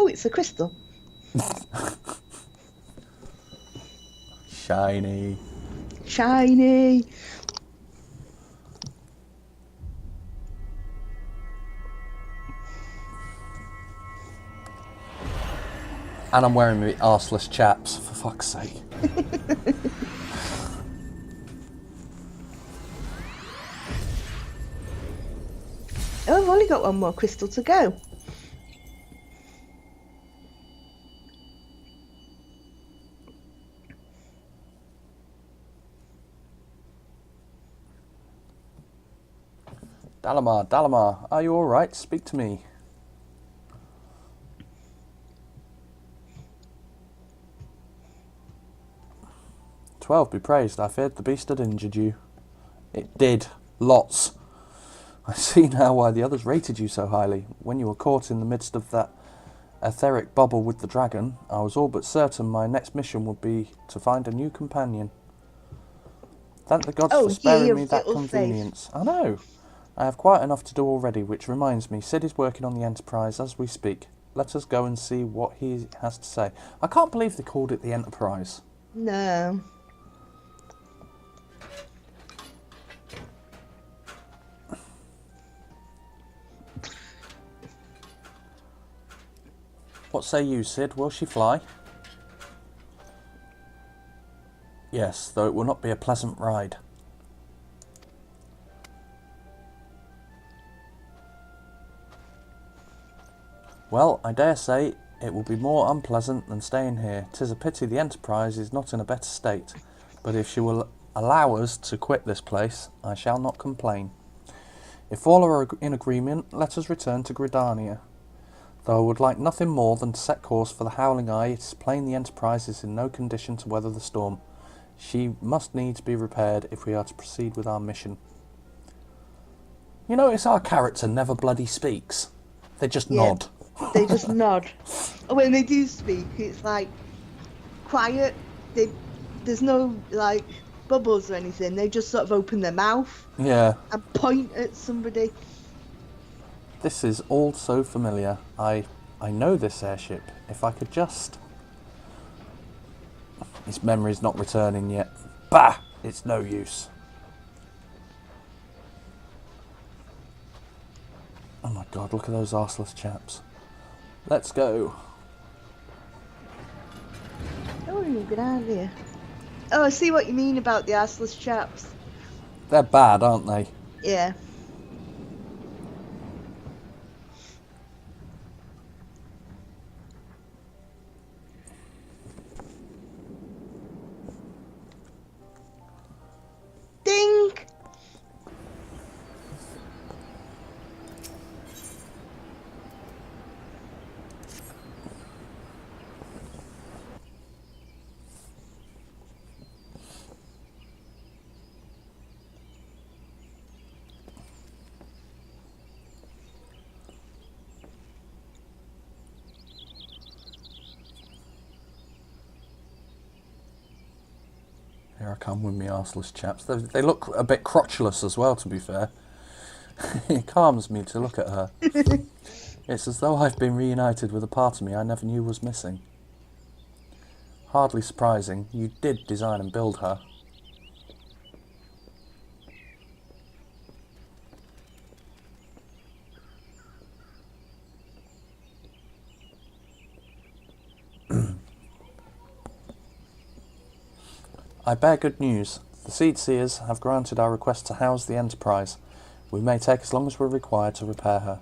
Oh, it's a crystal. Shiny. Shiny. And I'm wearing my arseless chaps, for fuck's sake. Oh, I've only got one more crystal to go. Dalamar, Dalamar, are you alright? Speak to me. "12 be praised, I feared the beast had injured you." It did. Lots. I see now why the others rated you so highly. When you were caught in the midst of that etheric bubble with the dragon, I was all but certain my next mission would be to find a new companion. Thank the gods for Oh, dear sparing me that little face. convenience. I know. I have quite enough to do already, which reminds me, Sid is working on the Enterprise as we speak. Let us go and see what he has to say. I can't believe they called it the Enterprise. No. What say you, Sid? Will she fly? Yes, though it will not be a pleasant ride. Well, I dare say it will be more unpleasant than staying here. 'Tis a pity the Enterprise is not in a better state, but if she will allow us to quit this place, I shall not complain. If all are in agreement, let us return to Gridania. Though I would like nothing more than to set course for the Howling Eye, it is plain the Enterprise is in no condition to weather the storm. She must needs be repaired if we are to proceed with our mission. You notice our character never bloody speaks. They just Yeah, nod. they just nod. When they do speak, it's like quiet. There's no like bubbles or anything. They just sort of open their mouth Yeah, and point at somebody. this is all so familiar. I know this airship. If I could just... His memory's not returning yet. Bah! It's no use. Oh my god, look at those arseless chaps. Let's go. Oh, good idea. Oh, I see what you mean about the arseless chaps. They're bad, aren't they? Yeah. Ding! Here I come with me arseless chaps. They look a bit crotchless as well, to be fair. It calms me to look at her. It's as though I've been reunited with a part of me I never knew was missing. Hardly surprising, you did design and build her. I bear good news. The Seed Seers have granted our request to house the Enterprise. We may take as long as we're required to repair her.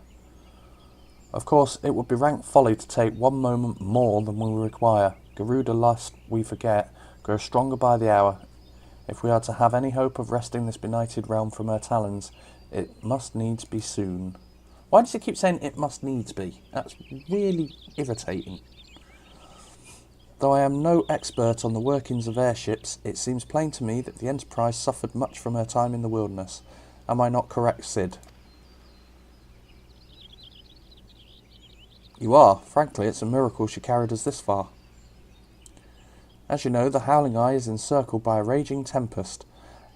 Of course, it would be rank folly to take one moment more than we require. Garuda, lest we forget, grows stronger by the hour. If we are to have any hope of wresting this benighted realm from her talons, it must needs be soon. Why does he keep saying it must needs be? That's really irritating. Though I am no expert on the workings of airships, it seems plain to me that the Enterprise suffered much from her time in the wilderness. Am I not correct, Sid? You are. Frankly, it's a miracle she carried us this far. As you know, the Howling Eye is encircled by a raging tempest,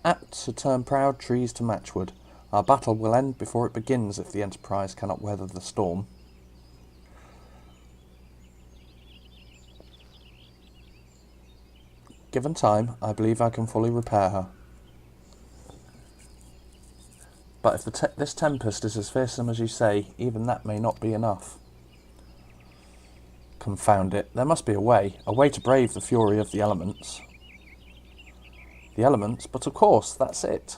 apt to turn proud trees to matchwood. Our battle will end before it begins if the Enterprise cannot weather the storm. Given time, I believe I can fully repair her. But if this tempest is as fearsome as you say, even that may not be enough. Confound it, there must be a way to brave the fury of the elements. The elements, but of course, that's it.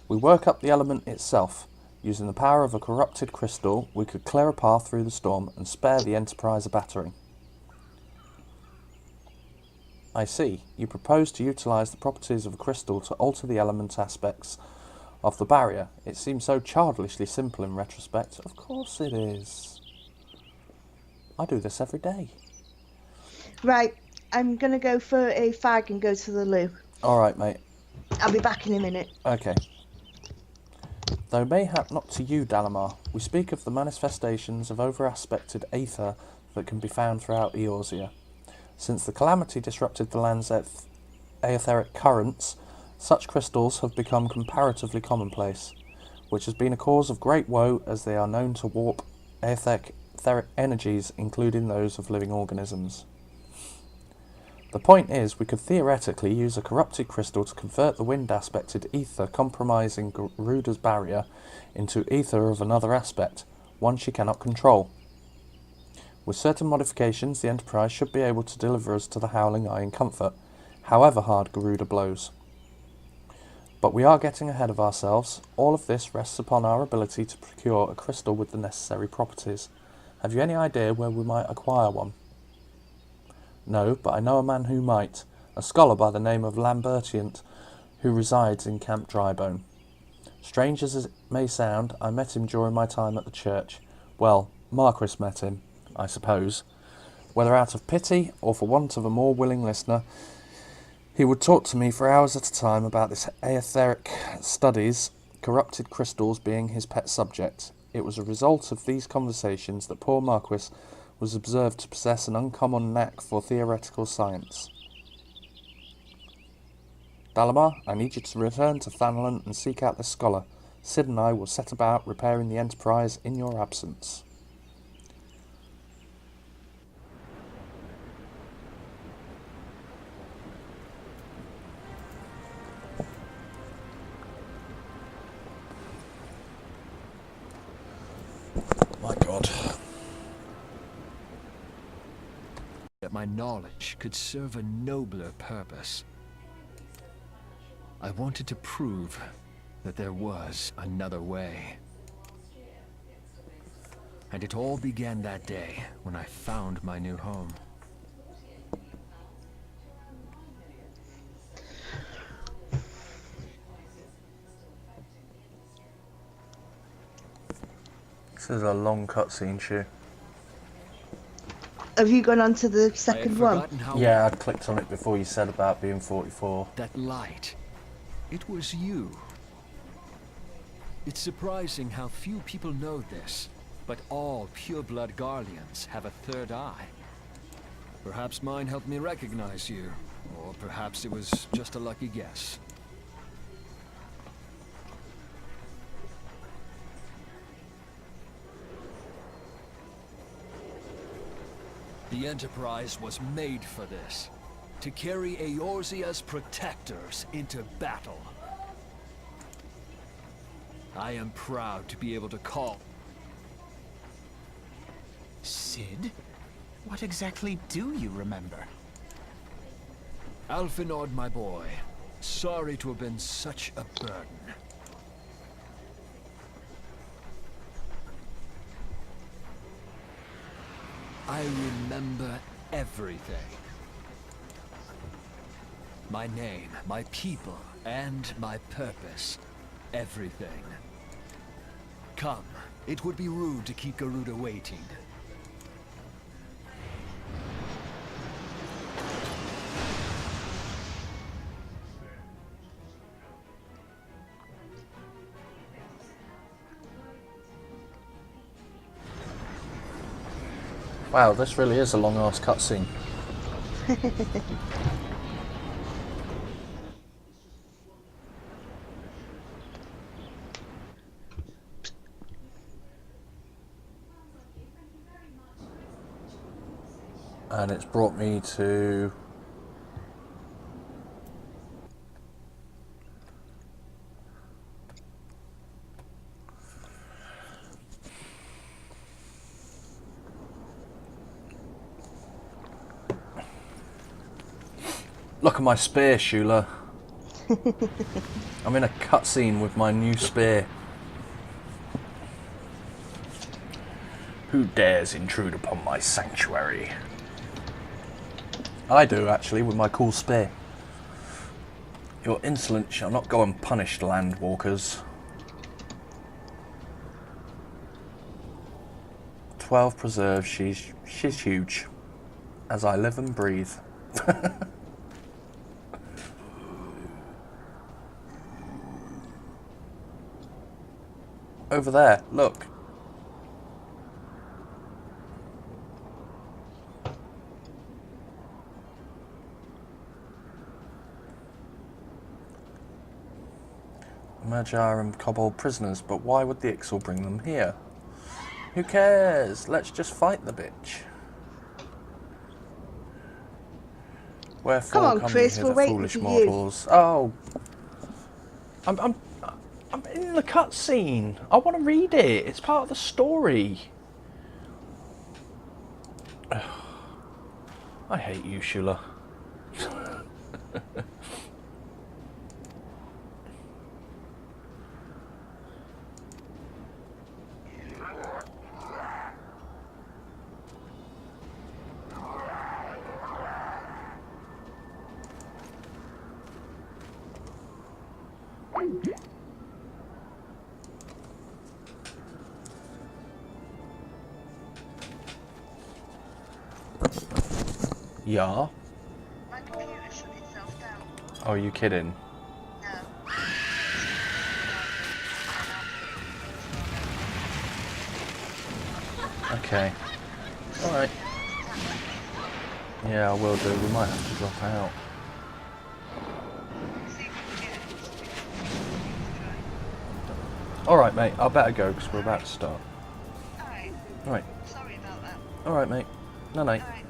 We work up the element itself. Using the power of a corrupted crystal, we could clear a path through the storm and spare the Enterprise a battering. I see. You propose to utilise the properties of a crystal to alter the element aspects of the barrier. It seems so childishly simple in retrospect. Of course it is. I do this every day. Right, I'm going to go for a fag and go to the loo. Alright, mate. I'll be back in a minute. Okay. Though mayhap not to you, Dalamar, we speak of the manifestations of over-aspected aether that can be found throughout Eorzea. Since the calamity disrupted the land's aetheric currents, such crystals have become comparatively commonplace, which has been a cause of great woe as they are known to warp aetheric energies, including those of living organisms. The point is, we could theoretically use a corrupted crystal to convert the wind-aspected ether compromising Garuda's barrier into ether of another aspect, one she cannot control. With certain modifications, the Enterprise should be able to deliver us to the Howling Eye in comfort, however hard Garuda blows. But we are getting ahead of ourselves. All of this rests upon our ability to procure a crystal with the necessary properties. Have you any idea where we might acquire one? No, but I know a man who might, a scholar by the name of Lambertiant, who resides in Camp Drybone. Strange as it may sound, I met him during my time at the church. Well, Marquis met him, I suppose. Whether out of pity, or for want of a more willing listener, he would talk to me for hours at a time about this aetheric studies, corrupted crystals being his pet subject. It was a result of these conversations that poor Marquis was observed to possess an uncommon knack for theoretical science. Dalamar, I need you to return to Thanalan and seek out this scholar. Sid and I will set about repairing the Enterprise in your absence. My God. That my knowledge could serve a nobler purpose. I wanted to prove that there was another way. And it all began that day when I found my new home. This is a long cutscene, Shu. Have you gone on to the second one? Yeah, I clicked on it before you said about being 44. That light. It was you. It's surprising how few people know this, but all pureblood Garleans have a third eye. Perhaps mine helped me recognize you, or perhaps it was just a lucky guess. The Enterprise was made for this. To carry Eorzea's protectors into battle. I am proud to be able to call... Sid? What exactly do you remember? Alphinaud, my boy. Sorry to have been such a burden. I remember everything. My name, my people, and my purpose. Everything. Come, it would be rude to keep Garuda waiting. Wow, this really is a long-ass cutscene. And it's brought me to Look at my spear, Shula. I'm in a cutscene with my new spear. Who dares intrude upon my sanctuary? I do, actually, with my cool spear. Your insolence shall not go unpunished, landwalkers. 12 preserves, she's huge. As I live and breathe. Over there, look. Magyar and kobold prisoners, but why would the Ixal bring them here? Who cares? Let's just fight the bitch. Wherefore Come on, come Chris, ye we're hither, waiting foolish for you. mortals? Oh, I'm in the cutscene. I want to read it. It's part of the story. I hate you, Shula. Yeah? My computer shut itself down. Oh, are you kidding? No. Okay. Alright. Yeah, I will do. We might have to drop out. Alright, mate. I better go because we're about to start. Alright. Alright. Sorry about that. Alright, mate. No, no. Alright, bye. Good night.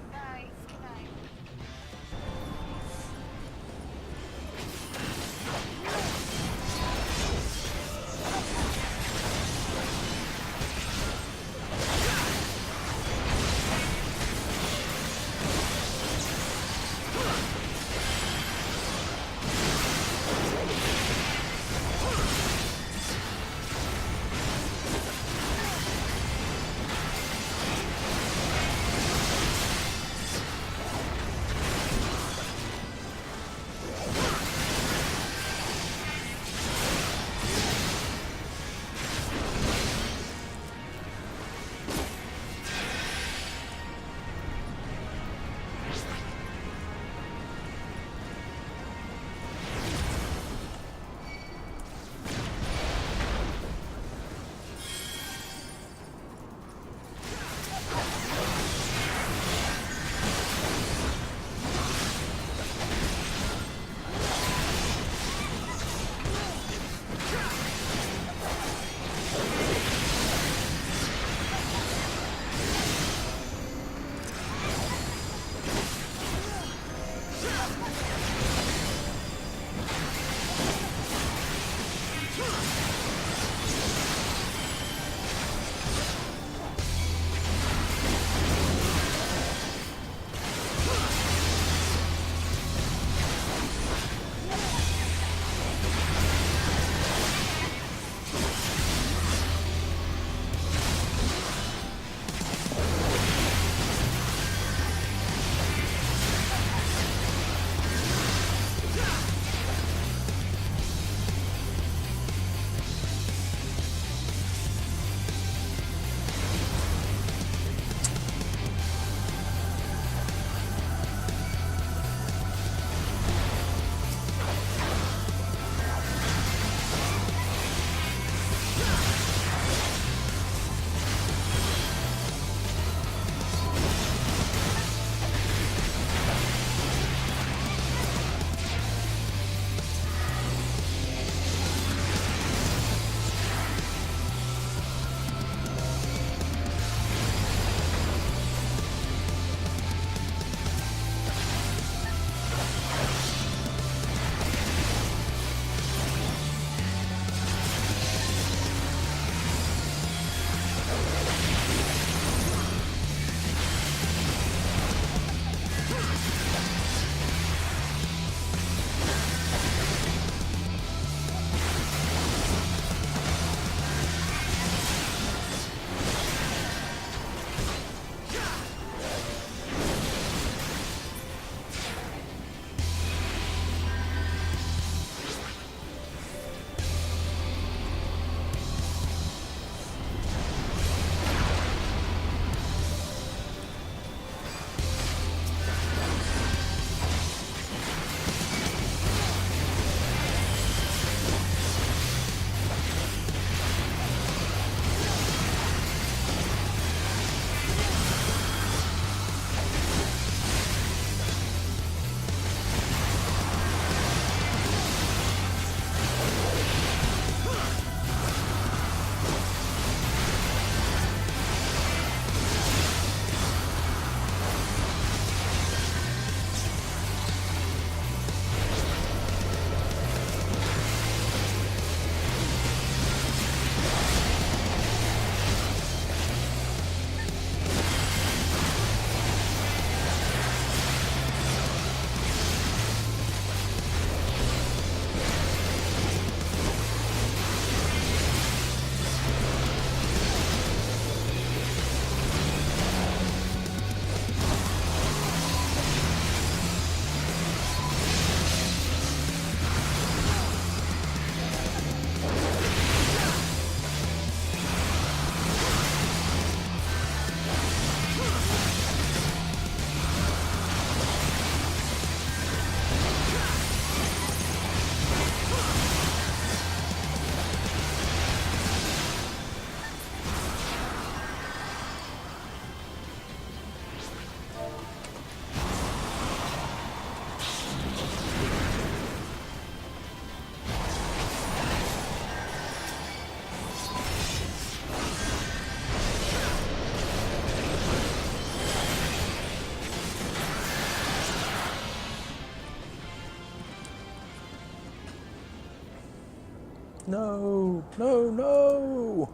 No, no, no!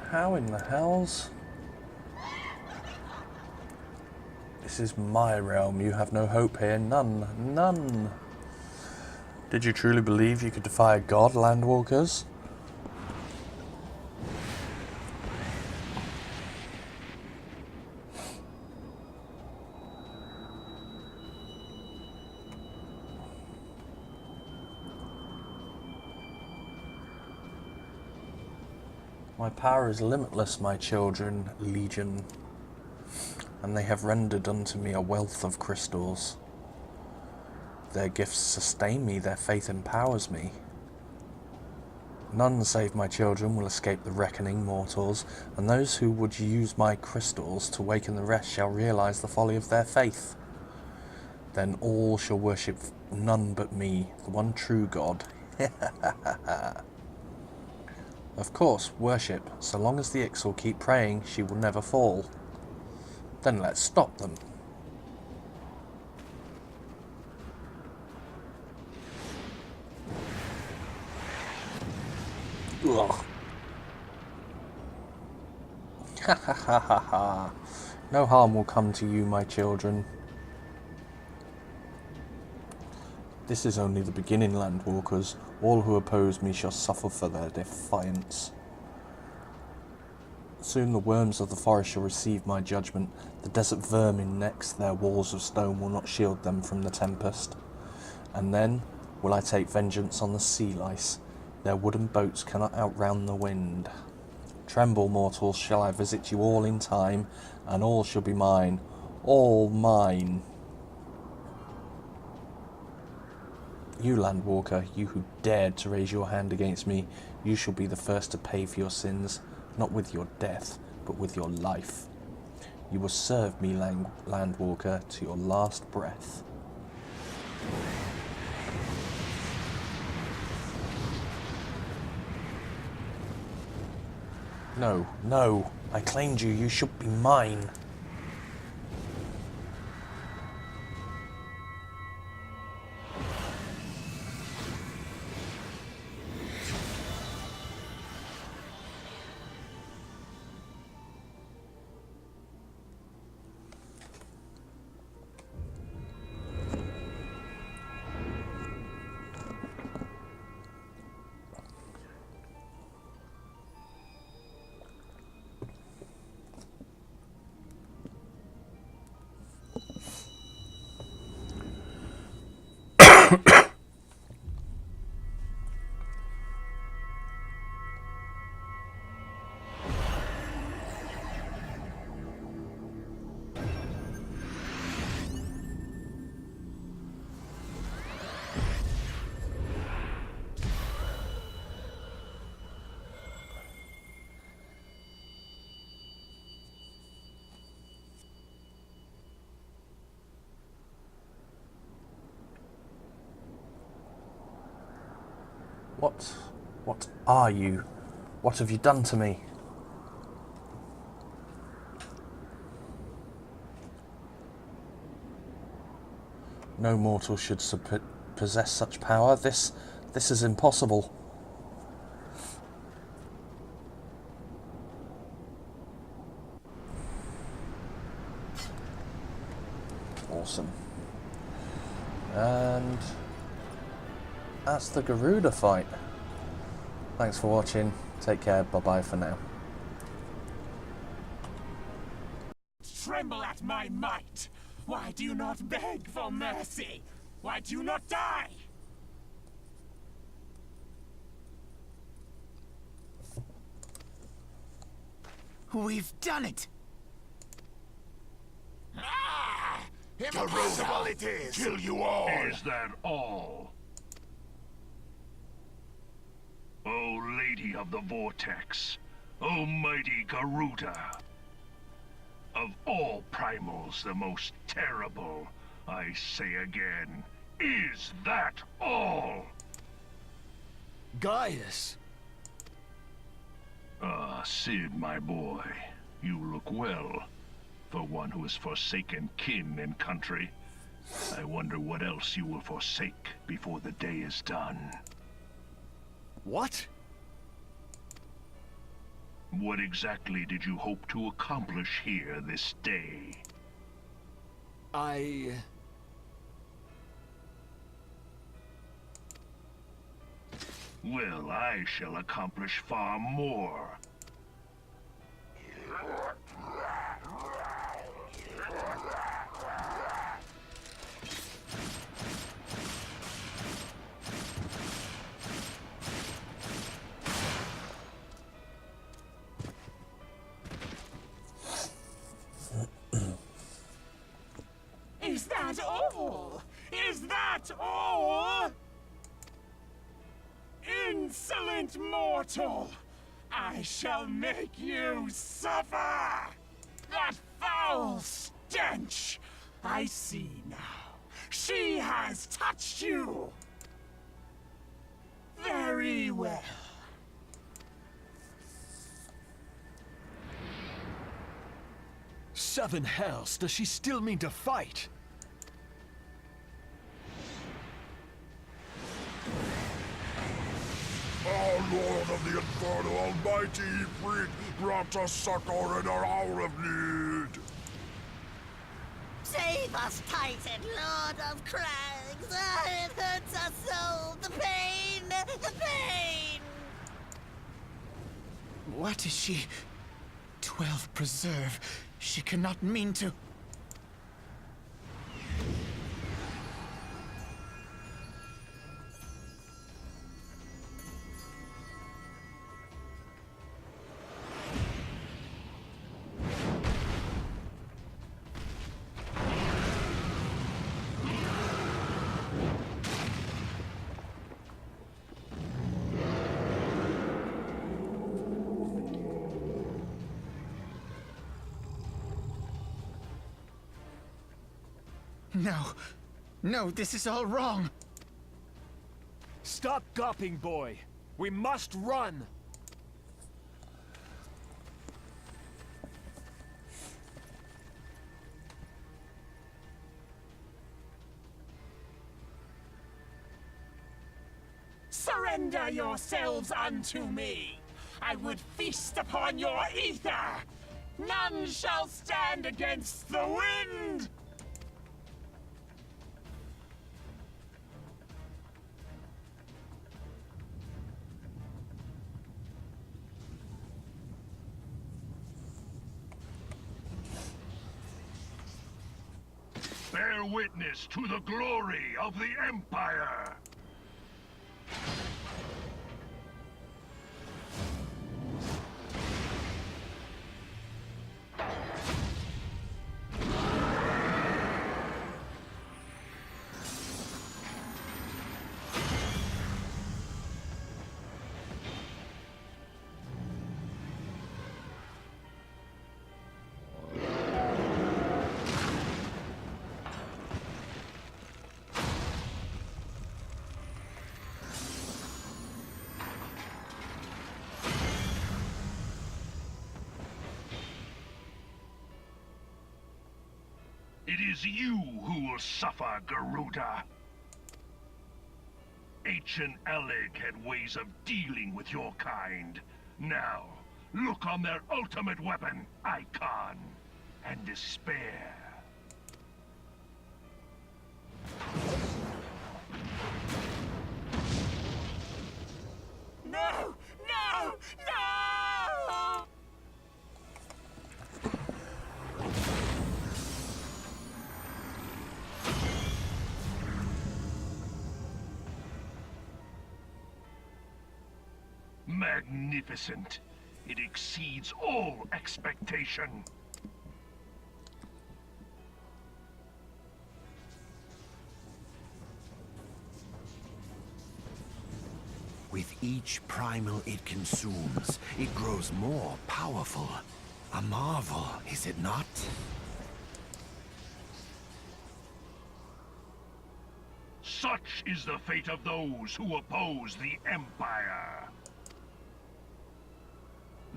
How in the hells? This is my realm. You have no hope here. None. None. Did you truly believe you could defy a god, landwalkers? My power is limitless, my children, Legion, and they have rendered unto me a wealth of crystals. Their gifts sustain me, their faith empowers me. None save my children will escape the reckoning, mortals, and those who would use my crystals to waken the rest shall realize the folly of their faith. Then all shall worship none but me, the one true God. Of course, worship, so long as the Ixal keep praying, she will never fall. Then let's stop them. Ugh. Ha ha ha ha ha. No harm will come to you, my children. This is only the beginning, landwalkers. All who oppose me shall suffer for their defiance. Soon the worms of the forest shall receive my judgment. The desert vermin next, their walls of stone will not shield them from the tempest. And then will I take vengeance on the sea lice. Their wooden boats cannot outrun the wind. Tremble, mortals, shall I visit you all in time, and all shall be mine. All mine. You, landwalker, you who dared to raise your hand against me, you shall be the first to pay for your sins, not with your death, but with your life. You will serve me, landwalker, to your last breath. No, no, I claimed you, you should be mine. What are you? What have you done to me? No mortal should possess such power. This is impossible. Awesome. And that's the Garuda fight. Thanks for watching. Take care. Bye-bye for now. Tremble at my might! Why do you not beg for mercy? Why do you not die? We've done it! Ah! Impossible it is! Kill you all! Is that all? O Lady of the Vortex, O mighty Garuda, of all primals the most terrible, I say again, is that all? Gaius! Ah, Sid, my boy. You look well. For one who has forsaken kin and country. I wonder what else you will forsake before the day is done. What? What exactly did you hope to accomplish here this day? Well, I shall accomplish far more. Is that all? Is that all? Insolent mortal! I shall make you suffer! That foul stench! I see now. She has touched you! Very well. Seven hells, does she still mean to fight? Our Lord of the Inferno Almighty Ifrit brought us succor in our hour of need. Save us, Titan, Lord of Crags! It hurts us so! The pain! The pain! What is she? 12 preserve. She cannot mean to... No. No, this is all wrong. Stop gawping, boy. We must run. Surrender yourselves unto me. I would feast upon your ether. None shall stand against the wind. Bear witness to the glory of the Empire! It is you who will suffer, Garuda. Ancient Alec had ways of dealing with your kind. Now, look on their ultimate weapon, Icon, and despair. No! No! No! Magnificent. It exceeds all expectation. With each primal it consumes, it grows more powerful. A marvel, is it not? Such is the fate of those who oppose the Empire.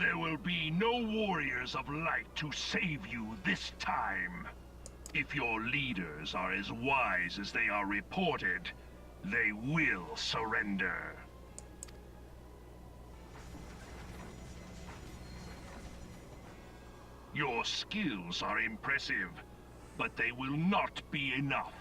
There will be no warriors of light to save you this time. If your leaders are as wise as they are reported, they will surrender. Your skills are impressive, but they will not be enough.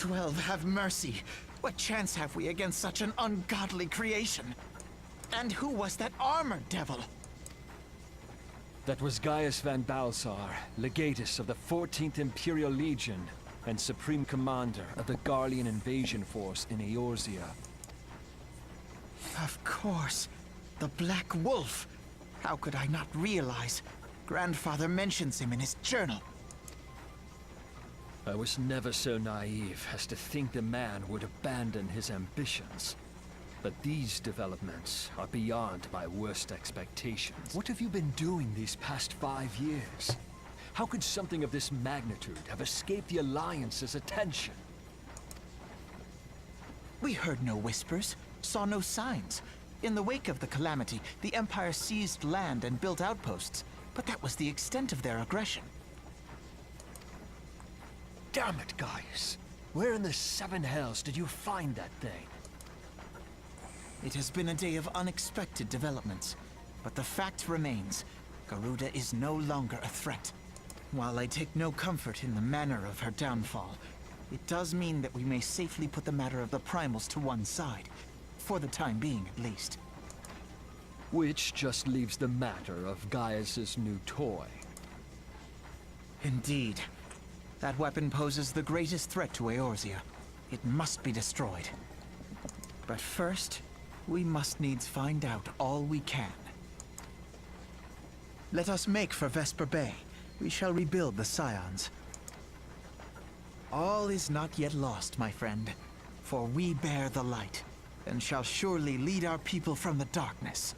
XII, have mercy. What chance have we against such an ungodly creation? And who was that armored devil? That was Gaius van Balsar, legatus of the 14th Imperial Legion, and supreme commander of the Garlean invasion force in Eorzea. Of course. The Black Wolf. How could I not realize? Grandfather mentions him in his journal. I was never so naive as to think the man would abandon his ambitions. But these developments are beyond my worst expectations. What have you been doing these past 5 years? How could something of this magnitude have escaped the Alliance's attention? We heard no whispers, saw no signs. In the wake of the calamity, the Empire seized land and built outposts, but that was the extent of their aggression. Damn it, Gaius! Where in the seven hells did you find that thing? It has been a day of unexpected developments, but the fact remains, Garuda is no longer a threat. While I take no comfort in the manner of her downfall, it does mean that we may safely put the matter of the primals to one side, for the time being at least. Which just leaves the matter of Gaius's new toy. Indeed. That weapon poses the greatest threat to Eorzea. It must be destroyed. But first, we must needs find out all we can. Let us make for Vesper Bay. We shall rebuild the Scions. All is not yet lost, my friend, for we bear the light, and shall surely lead our people from the darkness.